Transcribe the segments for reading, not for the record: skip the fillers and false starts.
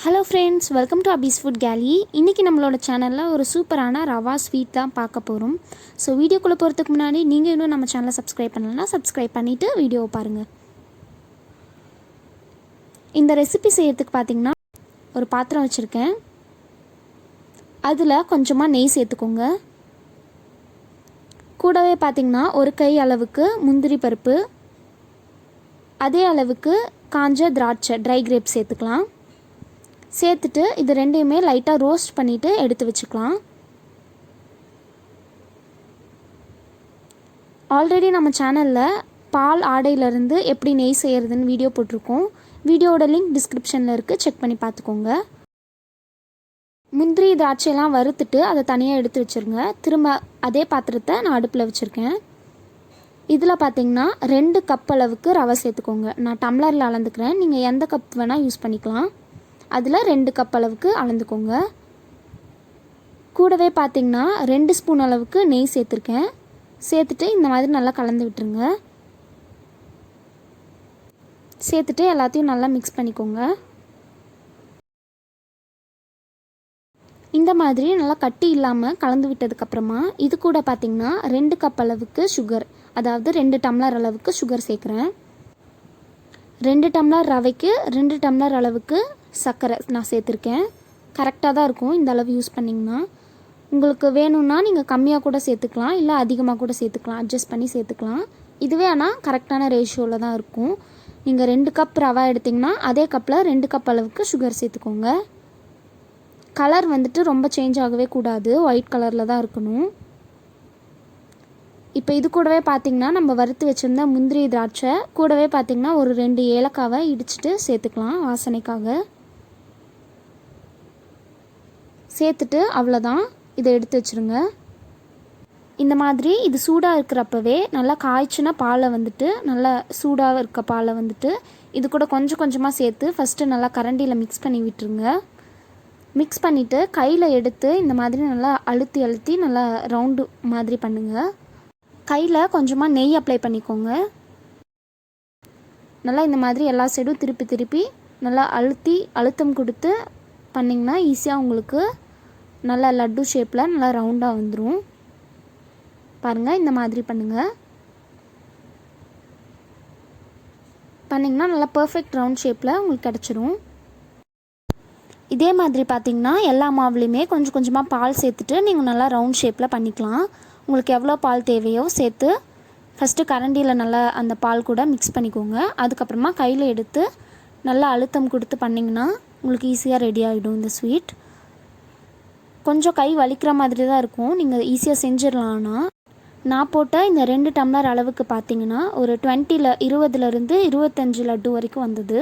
Hello friends, welcome to அபீஸ் food galley. இன்றைக்கி நம்மளோட சேனலில் ஒரு சூப்பரான ரவா ஸ்வீட் தான் பார்க்க போகிறோம். ஸோ வீடியோக்குள்ளே போகிறதுக்கு முன்னாடி நீங்கள் இன்னும் நம்ம சேனலை சப்ஸ்கிரைப் பண்ணலைன்னா சப்ஸ்கிரைப் பண்ணிவிட்டு வீடியோவை பாருங்கள். இந்த ரெசிபி செய்கிறதுக்கு பார்த்திங்கன்னா ஒரு பாத்திரம் வச்சுருக்கேன். அதில் கொஞ்சமாக நெய் சேர்த்துக்கோங்க. கூடவே பார்த்திங்கன்னா ஒரு கை அளவுக்கு முந்திரி பருப்பு, அதே அளவுக்கு காஞ்ச திராட்சை ட்ரை கிரேப்ஸ் சேர்த்துக்கலாம். சேர்த்துட்டு இது ரெண்டையுமே லைட்டாக ரோஸ்ட் பண்ணிவிட்டு எடுத்து வச்சுக்கலாம். ஆல்ரெடி நம்ம சேனலில் பால் ஆடையிலேருந்து எப்படி நெய் செய்கிறதுன்னு வீடியோ போட்டிருக்கோம். வீடியோவோட லிங்க் டிஸ்கிரிப்ஷனில் இருக்குது, செக் பண்ணி பார்த்துக்கோங்க. முந்திரி திராட்சையெல்லாம் வறுத்துட்டு அதை தனியாக எடுத்து வச்சுருங்க. திரும்ப அதே பாத்திரத்தை நான் அடுப்பில் வச்சுருக்கேன். இதில் பார்த்திங்கன்னா 2 கப் அளவுக்கு ரவை சேர்த்துக்கோங்க. நான் டம்ளரில் அளந்துக்கிறேன், நீங்கள் எந்த கப் வேணால் யூஸ் பண்ணிக்கலாம். அதில் 2 கப் அளவுக்கு அளந்துக்கோங்க. கூடவே பார்த்திங்கன்னா 2 ஸ்பூன் அளவுக்கு நெய் சேர்த்துருக்கேன். சேர்த்துட்டு இந்த மாதிரி நல்லா கலந்து விட்டுருங்க. சேர்த்துட்டு எல்லாத்தையும் நல்லா மிக்ஸ் பண்ணிக்கோங்க. இந்த மாதிரி நல்லா கட்டி இல்லாமல் கலந்து விட்டதுக்கப்புறமா இது கூட பார்த்திங்கன்னா 2 கப் அளவுக்கு சுகர், அதாவது 2 டம்ளர் அளவுக்கு சுகர் சேர்க்குறேன். 2 டம்ளர் ரவைக்கு 2 டம்ளர் அளவுக்கு சர்க்கரை நான் சேர்த்துருக்கேன். கரெக்டாக தான் இருக்கும் இந்த அளவு யூஸ் பண்ணிங்கன்னா. உங்களுக்கு வேணும்னா நீங்கள் கம்மியாக கூட சேர்த்துக்கலாம், இல்லை அதிகமாக கூட சேர்த்துக்கலாம், அட்ஜஸ்ட் பண்ணி சேர்த்துக்கலாம். இதுவே ஆனால் கரெக்டான ரேஷியோவில் தான் இருக்கும். நீங்கள் 2 கப் ரவா எடுத்திங்கன்னா அதே கப்பில் 2 கப் அளவுக்கு சுகர் சேர்த்துக்கோங்க. கலர் வந்துட்டு ரொம்ப சேஞ்ச் ஆகவே கூடாது, ஒயிட் கலரில் தான் இருக்கணும். இப்போ இது கூடவே பார்த்திங்கன்னா நம்ம வறுத்து வச்சுருந்த முந்திரி திராட்சை கூடவே பார்த்திங்கன்னா ஒரு 2 ஏலக்காவை இடிச்சிட்டு சேர்த்துக்கலாம் வாசனைக்காக. சேர்த்துட்டு அவ்வளோதான், இதை எடுத்து வச்சுருங்க. இந்த மாதிரி இது சூடாக இருக்கிறப்பவே நல்லா காய்ச்சின பாலை வந்துட்டு, நல்லா சூடாக இருக்க பாலை வந்துட்டு இது கூட கொஞ்சம் கொஞ்சமாக சேர்த்து ஃபஸ்ட்டு நல்லா கரண்டியில் மிக்ஸ் பண்ணி விட்டுருங்க. மிக்ஸ் பண்ணிவிட்டு கையில் எடுத்து இந்த மாதிரி நல்லா அழுத்தி அழுத்தி நல்லா ரவுண்டு மாதிரி பண்ணுங்கள். கையில் கொஞ்சமாக நெய் அப்ளை பண்ணிக்கோங்க. நல்லா இந்த மாதிரி எல்லா சைடும் திருப்பி திருப்பி நல்லா அழுத்தம் கொடுத்து பண்ணிங்கன்னா ஈஸியாக உங்களுக்கு நல்லா லட்டு ஷேப்பில் நல்லா ரவுண்டாக வந்துடும். பாருங்கள், இந்த மாதிரி பண்ணுங்கள். பண்ணிங்கன்னா நல்லா பர்ஃபெக்ட் ரவுண்ட் ஷேப்பில் உங்களுக்கு கிடச்சிரும். இதே மாதிரி பார்த்திங்கன்னா எல்லா மாவுலேயுமே கொஞ்சம் கொஞ்சமாக பால் சேர்த்துட்டு நீங்கள் நல்லா ரவுண்ட் ஷேப்பில் பண்ணிக்கலாம். உங்களுக்கு எவ்வளோ பால் தேவையோ சேர்த்து ஃபஸ்ட்டு கரண்டியில் நல்லா அந்த பால் கூட மிக்ஸ் பண்ணிக்கோங்க. அதுக்கப்புறமா கையில் எடுத்து நல்லா அழுத்தம் கொடுத்து பண்ணிங்கன்னா உங்களுக்கு ஈஸியாக ரெடி ஆகிடும் இந்த ஸ்வீட். கொஞ்சம் கை வலிக்கிற மாதிரி தான் இருக்கும், நீங்கள் ஈஸியாக செஞ்சிடலாம்னா. நான் போட்ட இந்த 2 டம்ளர் அளவுக்கு பார்த்திங்கன்னா ஒரு 20லேருந்து 25 லட்டு வரைக்கும் வந்தது.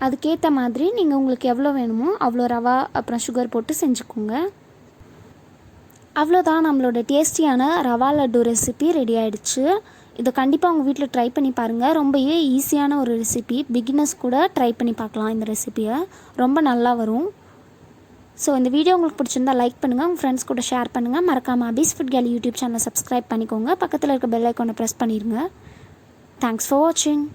அதுக்கேற்ற மாதிரி நீங்கள் உங்களுக்கு எவ்வளோ வேணுமோ அவ்வளோ ரவா அப்புறம் சுகர் போட்டு செஞ்சுக்கோங்க. அவ்வளோதான், நம்மளோட டேஸ்டியான ரவா லட்டு ரெசிபி ரெடி ஆகிடுச்சு. இதை கண்டிப்பாக உங்கள் வீட்டில் ட்ரை பண்ணி பாருங்கள். ரொம்பவே ஈஸியான ஒரு ரெசிபி, பிகினர்ஸ் கூட ட்ரை பண்ணி பார்க்கலாம். இந்த ரெசிபியை ரொம்ப நல்லா வரும். ஸோ இந்த வீடியோ உங்களுக்கு பிடிச்சிருந்தா லைக் பண்ணுங்கள், உங்கள் ஃப்ரெண்ட்ஸ் கூட ஷேர் பண்ணுங்கள். மறக்காமல் அபீஸ் ஃபுட் கேலி யூடியூப் சேனலை சப்ஸ்கிரைப் பண்ணிக்கோங்க. பக்கத்தில் இருக்க பெல் ஐக்கானை ப்ரெஸ் பண்ணிடுங்க. தேங்க்ஸ் ஃபார் வாட்சிங்.